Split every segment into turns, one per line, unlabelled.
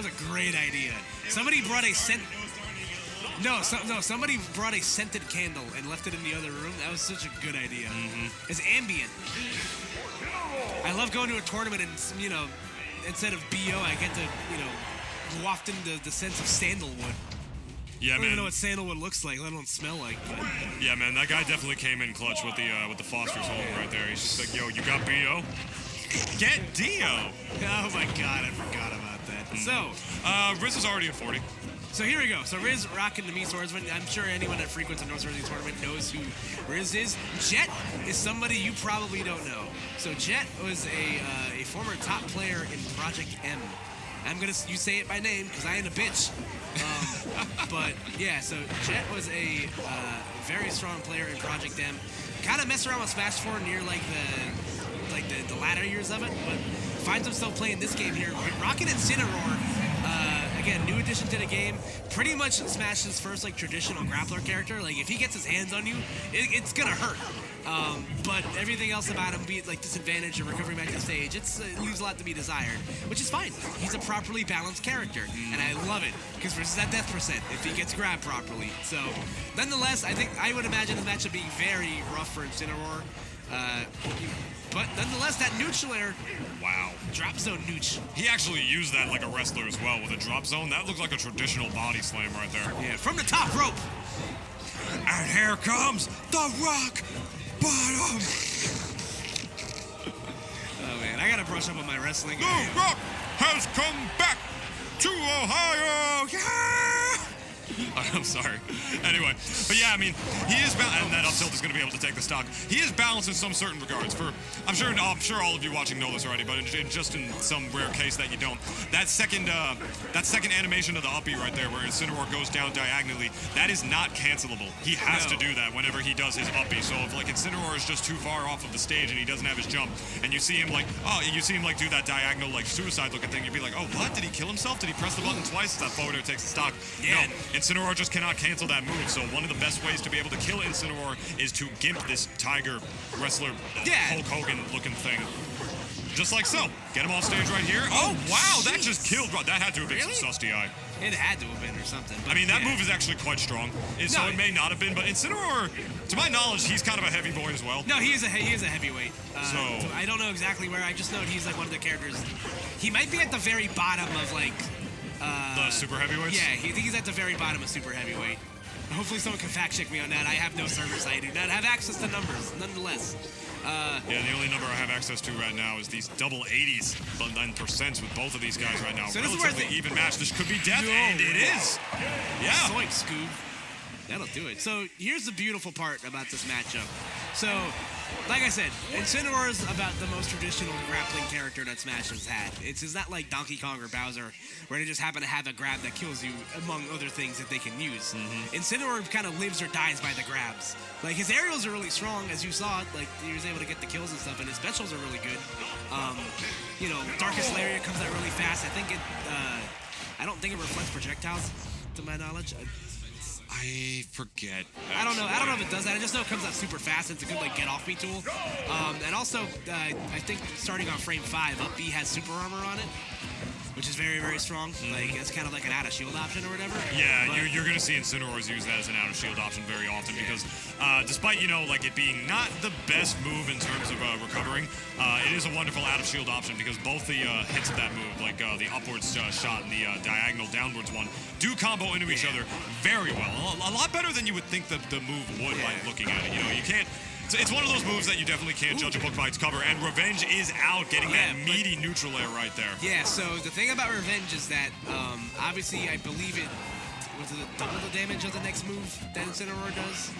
was a great idea. Somebody brought a scent. No, somebody brought a scented candle and left it in the other room. That was such a good idea. It's ambient. I love going to a tournament and, you know, instead of BO, I get to, you know, waft in the sense of sandalwood.
Yeah,
I don't even know what sandalwood looks like, let alone smell like. But.
Yeah, man, that guy definitely came in clutch with the Foster's home right there. He's just like, yo, you got BO? Get Dio!
Oh my god, I forgot about that. So,
Riz is already at 40.
So here we go. So Riz rocking the Me Swordsman. I'm sure anyone that frequents a North Jersey tournament knows who Riz is. Jet is somebody you probably don't know. So Jet was a former top player in Project M. You say it by name because I ain't a bitch. But yeah, so Jet was a very strong player in Project M. Kind of messed around with Smash 4 near like the latter years of it, but finds himself playing this game here. Rocking Incineroar. Again, new addition to the game. Pretty much Smash's first like traditional grappler character. Like if he gets his hands on you, it's gonna hurt. But everything else about him, be it like disadvantage or recovering back to stage, it leaves a lot to be desired, which is fine. He's a properly balanced character, and I love it because versus that death percent if he gets grabbed properly. So, nonetheless, I would imagine the match would be very rough for Incineroar. But nonetheless, that neutral air, wow, drop zone nooch.
He actually used that like a wrestler as well with a drop zone. That looked like a traditional body slam right there.
Yeah, from the top rope.
And here comes the rock bottom.
Oh man, I gotta brush up on my wrestling.
The Rock has come back to Ohio. Yeah! I'm sorry. Anyway, but yeah, I mean, he is and that up tilt is going to be able to take the stock. He is balanced in some certain regards. I'm sure all of you watching know this already, but just in some rare case that you don't, that second animation of the uppy right there, where Incineroar goes down diagonally, that is not cancelable. He has to do that whenever he does his uppy. So if like Incineroar is just too far off of the stage and he doesn't have his jump, and you see him like do that diagonal like suicide looking thing, you'd be like, oh, what? Did he kill himself? Did he press the button twice? Is that forward air takes the stock?
Yeah.
No. Incineroar just cannot cancel that move, so one of the best ways to be able to kill Incineroar is to gimp this tiger wrestler Hulk Hogan looking thing. Just like so. Get him off stage right here. Oh, wow, that just killed. That had to have been some sus DI.
It had to have been or something.
I mean, that move is actually quite strong. So it may not have been, but Incineroar, to my knowledge, he's kind of a heavy boy as well.
No, he is a heavyweight. So I don't know exactly where. I just know he's like one of the characters. He might be at the very bottom of like...
the super heavyweights?
Yeah, I think he's at the very bottom of super heavyweight. Hopefully someone can fact check me on that. I have no servers. I do not have access to numbers, nonetheless.
Yeah, the only number I have access to right now is these double 80s, but 9% with both of these guys right now.
So
relatively even match. This could be death, and it is. Yeah.
Zoink, Scoob. That'll do it. So here's the beautiful part about this matchup. So, like I said, Incineroar is about the most traditional grappling character that Smash has had. It's not like Donkey Kong or Bowser, where they just happen to have a grab that kills you, among other things that they can use. Incineroar kind of lives or dies by the grabs. Like, his aerials are really strong, as you saw it. Like, he was able to get the kills and stuff, and his specials are really good. You know, Darkest Lariat comes out really fast. I don't think it reflects projectiles, to my knowledge.
I forget.
I don't know if it does that. I just know it comes out super fast. It's a good like get off me tool. And also, I think starting on frame 5, up B has super armor on it, which is very, very strong. Like it's kind of like an out of shield option or whatever.
Yeah, you're gonna see Incineroars use that as an out of shield option very often because despite like it being not the best move in terms of recovering, it is a wonderful out of shield option because both the hits of that move, like the upwards shot and the diagonal downwards one, do combo into each other very well. A lot better than you would think that the move would by looking at it. You know, you can't. It's one of those moves that you definitely can't judge a book by its cover, and Revenge is out, getting that meaty neutral air right there.
Yeah, so the thing about Revenge is that, obviously, I believe it was double the damage of the next move that Incineroar does.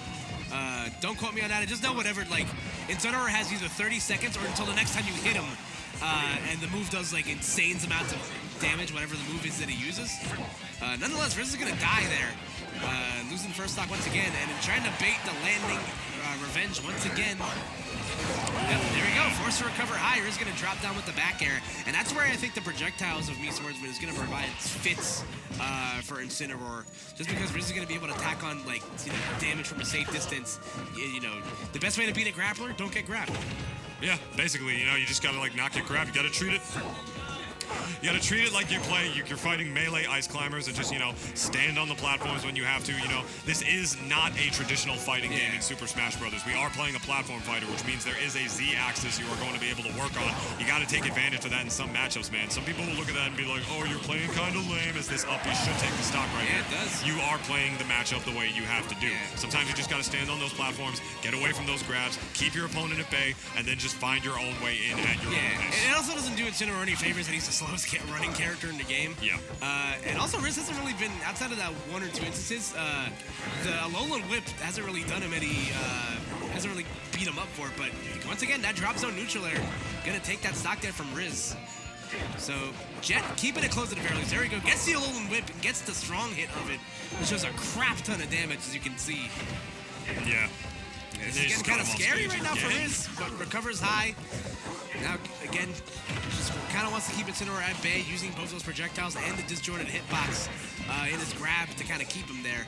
Don't quote me on that. I just know whatever, like, Incineroar has either 30 seconds or until the next time you hit him, and the move does, like, insane amounts of damage, whatever the move is that he uses. Nonetheless, Riz is going to die there. Losing first stock once again, and trying to bait the landing Revenge once again. Yep, there we go. Forced to recover high. Riz is going to drop down with the back air, and that's where I think the projectiles of Me Swordsman is going to provide fits for Incineroar. Just because Riz is going to be able to tack on like damage from a safe distance. You know, the best way to beat a grappler, don't get grabbed.
Yeah, basically, you just gotta like not get grabbed. You gotta treat it You gotta treat it like you're fighting melee ice climbers and just, you know, stand on the platforms when you have to. You know, this is not a traditional fighting game in Super Smash Brothers. We are playing a platform fighter, which means there is a Z-axis you are going to be able to work on. You gotta take advantage of that in some matchups, man. Some people will look at that and be like, oh, you're playing kind of lame as this uppy should take the stock right here.
It does.
You are playing the matchup the way you have to do. Sometimes you just gotta stand on those platforms, get away from those grabs, keep your opponent at bay, and then just find your own way in at your own pace.
It also doesn't do Incineroar any favors that he's the slowest running character in the game.
Yeah.
And also, Riz hasn't really been, outside of that one or two instances, the Alolan Whip hasn't really done him any, hasn't really beat him up for it. But once again, that drop zone neutral air, gonna take that stock there from Riz. So, Jet keeping it close to the very least. There we go. Gets the Alolan Whip and gets the strong hit of it, which does a crap ton of damage, as you can see.
Yeah.
It's getting kind of scary right now for Riz, but recovers high. Now, again, just kind of wants to keep Incineroar at bay, using both those projectiles and the disjointed hitbox in his grab to kind of keep him there.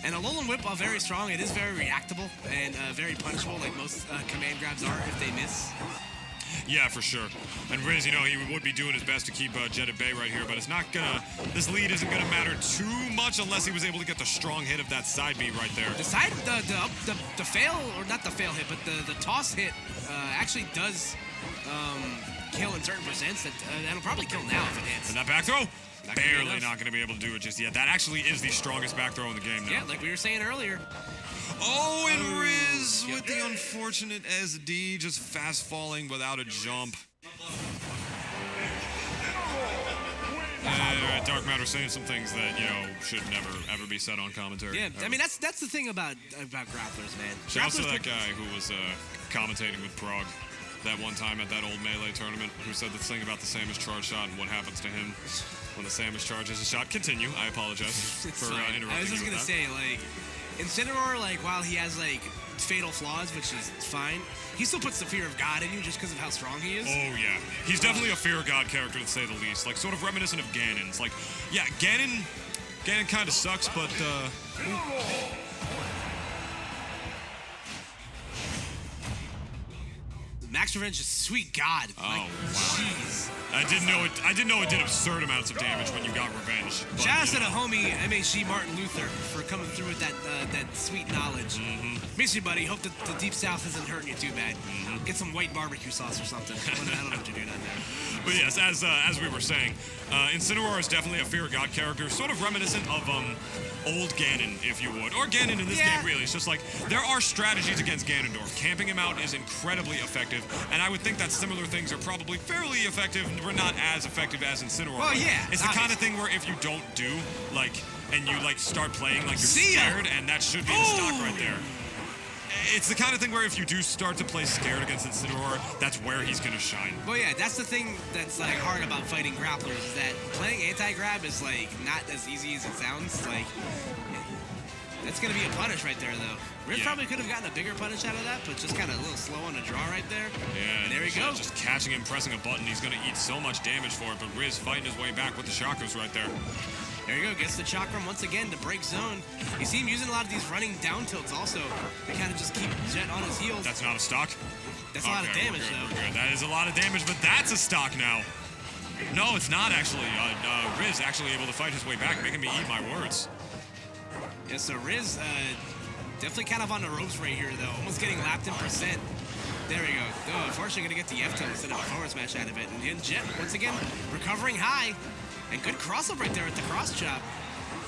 And Alolan Whip, while very strong, it is very reactable and very punishable, like most command grabs are if they miss.
Yeah, for sure. And Riz, you know, he would be doing his best to keep Jet at bay right here, but it's not gonna, this lead isn't gonna matter too much unless he was able to get the strong hit of that side B right there.
The side, the fail, or not the fail hit, but the toss hit actually does kill in certain percents. That'll probably kill now if it hits.
And that back throw? Barely not gonna be able to do it just yet. That actually is the strongest back throw in the game now.
Yeah, like we were saying earlier.
Oh, and Riz with the unfortunate SD, just fast falling without a jump. Dark Matter saying some things that, you know, should never, ever be said on commentary.
Yeah,
ever.
I mean, that's the thing about grapplers, man.
Shout out to that guy who was commentating with Prague that one time at that old Melee tournament, who said the thing about the Samus charge shot and what happens to him when the Samus charges a shot. Continue. I apologize for interrupting you.
I was just going to say, like, Incineroar, like, while he has, like, fatal flaws, which is fine, he still puts the fear of God in you just because of how strong he is.
Oh, yeah. He's definitely a fear of God character, to say the least. Like, sort of reminiscent of Ganon's. Like, yeah, Ganon kind of sucks, but,
Max Revenge is sweet God.
Oh,
like,
wow.
Jeez.
I didn't know it did absurd amounts of damage when you got revenge. But,
shout out to the homie MHG Martin Luther for coming through with that sweet knowledge. Miss you, buddy. Hope that the Deep South isn't hurting you too bad. Get some white barbecue sauce or something. I don't know what you're doing down there.
But yes, as we were saying, Incineroar is definitely a fear of God character, sort of reminiscent of old Ganon, if you would. Or Ganon in this game, really. It's just like, there are strategies against Ganondorf. Camping him out is incredibly effective, and I would think that similar things are probably fairly effective, but not as effective as Incineroar.
Well, yeah.
It's the kind of thing where if you don't do, like, and you, like, start playing like you're scared, and that should be the stock right there. It's the kind of thing where if you do start to play scared against Incineroar, that's where he's going to shine.
Well, yeah, that's the thing that's, like, hard about fighting grapplers, is that playing anti-grab is, like, not as easy as it sounds. Like, that's going to be a punish right there, though. Riz probably could have gotten a bigger punish out of that, but just kind of a little slow on the draw right there.
Yeah,
and there we go.
Just catching him, pressing a button, he's going to eat so much damage for it, but Riz fighting his way back with the chakras right there.
There you go, gets the chakram once again to break zone. You see him using a lot of these running down tilts also to kind of just keep Jet on his heels.
That's not a stock?
That's a lot of damage, though.
We're good. That is a lot of damage, but that's a stock now. No, it's not, actually. Riz actually able to fight his way back, making me eat my words.
Yeah, so Riz definitely kind of on the ropes right here, though. Almost getting lapped in percent. There we go. Oh, unfortunately, going to get the F-tilt instead of a forward smash out of it. And Jet, once again, recovering high. And good cross-up right there at the cross-chop.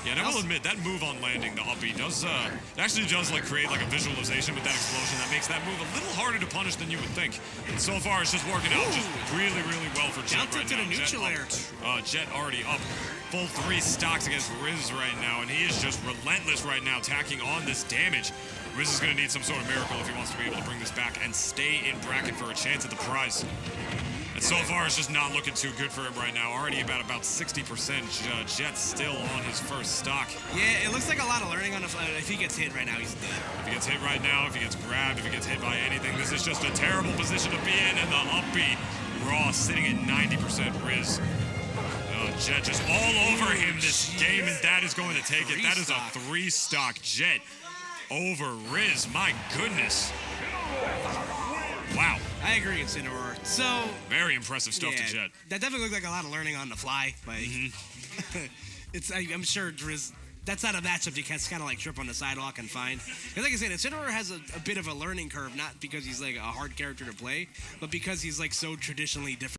Yeah, and I will admit, that move on landing, the uppy, does, it actually does, like, create, like, a visualization with that explosion that makes that move a little harder to punish than you would think. And so far, it's just working out just really, really well for Jet right now.
Down to the neutral air.
Jet already up full 3 stocks against Riz right now, and he is just relentless right now, tacking on this damage. Riz is going to need some sort of miracle if he wants to be able to bring this back and stay in bracket for a chance at the prize. And so far, it's just not looking too good for him right now. Already about 60%. Jet's still on his first stock.
Yeah, it looks like a lot of learning on the fly. If he gets hit right now, he's dead.
If he gets hit right now, if he gets grabbed, if he gets hit by anything, this is just a terrible position to be in. And the uppy Raw sitting at 90% Riz. Jet just all over him this game, and that is going to take it. That is a 3-stock Jet over Riz. My goodness. Wow.
I agree, Incineroar. So
Very impressive stuff to
yeah,
Jet.
that definitely looked like a lot of learning on the fly. Like, I'm sure Driz. That's not a matchup you can kind of like trip on the sidewalk and find. Because like I said, Incineroar has a bit of a learning curve, not because he's like a hard character to play, but because he's like so traditionally different.